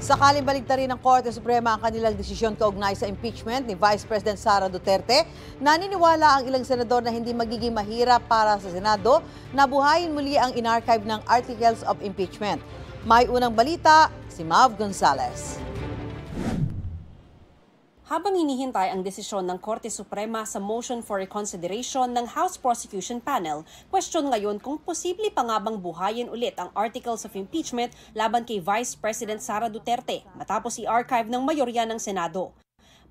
Sakaling baligtarin ng Korte Suprema ang kanilang desisyon kaugnay sa impeachment ni Vice President Sara Duterte, naniniwala ang ilang senador na hindi magiging mahirap para sa Senado na buhayin muli ang inarchive ng Articles of Impeachment. May unang balita, si Mav Gonzalez. Habang hinihintay ang desisyon ng Korte Suprema sa motion for reconsideration ng House Prosecution Panel, question ngayon kung posible pa nga bang buhayin ulit ang Articles of Impeachment laban kay Vice President Sara Duterte matapos i-archive ng mayorya ng Senado.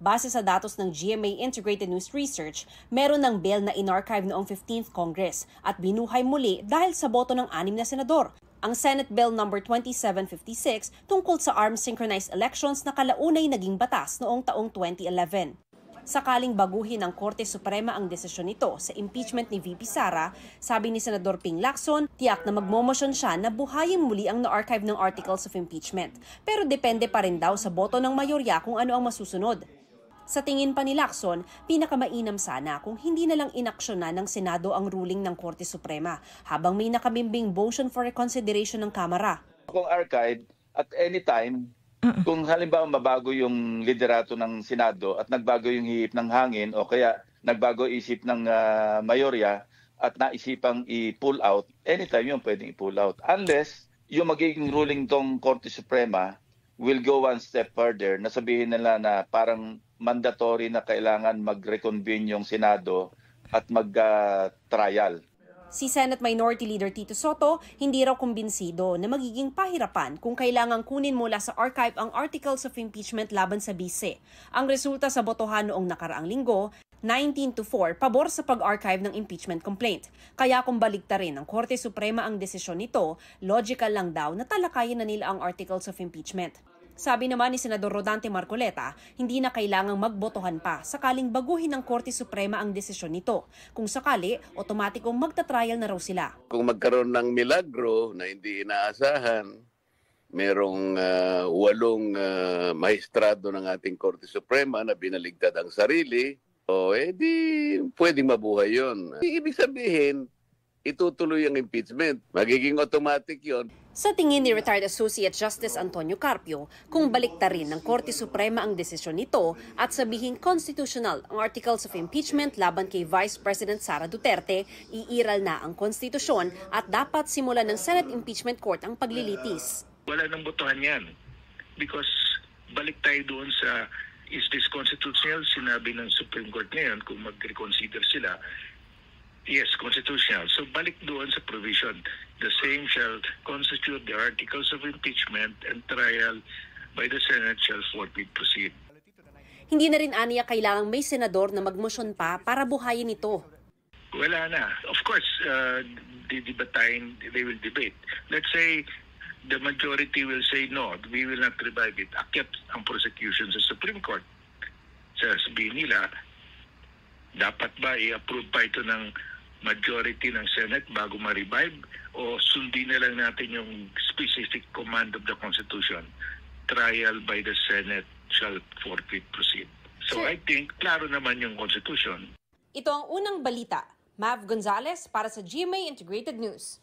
Base sa datos ng GMA Integrated News Research, meron ng bill na in-archive noong 15th Congress at binuhay muli dahil sa boto ng 6 na senador. Ang Senate Bill No. 2756 tungkol sa armed synchronized elections na kalaunay naging batas noong taong 2011. Sakaling baguhin ng Korte Suprema ang desisyon nito sa impeachment ni VP Sara, sabi ni Senador Ping Lacson, tiyak na magmomosyon siya na buhayin muli ang na-archive ng Articles of Impeachment. Pero depende pa rin daw sa boto ng mayorya kung ano ang masusunod. Sa tingin pa ni Lacson, pinakamainam sana kung hindi na lang inaksyonan ng Senado ang ruling ng Korte Suprema habang may nakabimbing motion for reconsideration ng Kamara. Kung archive, at any time, kung halimbawa mabago yung liderato ng Senado at nagbago yung hihip ng hangin o kaya nagbago isip ng mayorya at naisipang i-pull out, anytime yun pwedeng i-pull out. Unless yung magiging ruling tong Korte Suprema will go one step further, na sabihin nila na parang mandatory na kailangan mag-reconvene yung Senado at mag-trial. Si Senate Minority Leader Tito Soto, hindi raw kumbinsido na magiging pahirapan kung kailangang kunin mula sa archive ang Articles of Impeachment laban sa bise. Ang resulta sa botohan noong nakaraang linggo, 19-4 pabor sa pag-archive ng impeachment complaint. Kaya kung baligtarin ng Korte Suprema ang desisyon nito, logical lang daw na talakayin na nila ang Articles of Impeachment. Sabi naman ni Senador Rodante Marcoleta, hindi na kailangang magbotohan pa sakaling baguhin ng Korte Suprema ang desisyon nito. Kung sakali, otomatikong magta-trial na raw sila. Kung magkaroon ng milagro na hindi inaasahan, merong 8 maestrado ng ating Korte Suprema na binaligtad ang sarili, o di pwedeng mabuhay yun. Ibig sabihin, itutuloy ang impeachment. Magiging automatic yon. Sa tingin ni Retired Associate Justice Antonio Carpio, kung baliktarin ng Korte Suprema ang desisyon nito at sabihin constitutional ang Articles of Impeachment laban kay Vice President Sara Duterte, iiral na ang konstitusyon at dapat simulan ng Senate Impeachment Court ang paglilitis. Wala nang botohan yan because balik tayo doon sa is this constitutional? Sinabi ng Supreme Court ngayon kung mag-reconsider sila, yes, constitutional. So balik doon sa provision. The same shall constitute the Articles of Impeachment and trial by the Senate shall forthwith proceed. Hindi na rin aniya kailangang may senador na magmosyon pa para buhayin ito. Wala na. Of course, they will debate. Let's say the majority will say no, we will not revive it. Akyat ang prosecution sa Supreme Court. Sabihin nila, dapat ba i-approve pa ito ng majority ng Senate bago ma-revive o sundin na lang natin yung specific command of the Constitution? Trial by the Senate shall forthwith proceed. So I think klaro naman yung Constitution. Ito ang unang balita. Mav Gonzalez para sa GMA Integrated News.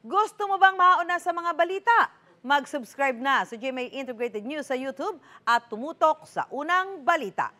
Gusto mo bang mauna sa mga balita? Mag-subscribe na sa GMA Integrated News sa YouTube at tumutok sa unang balita.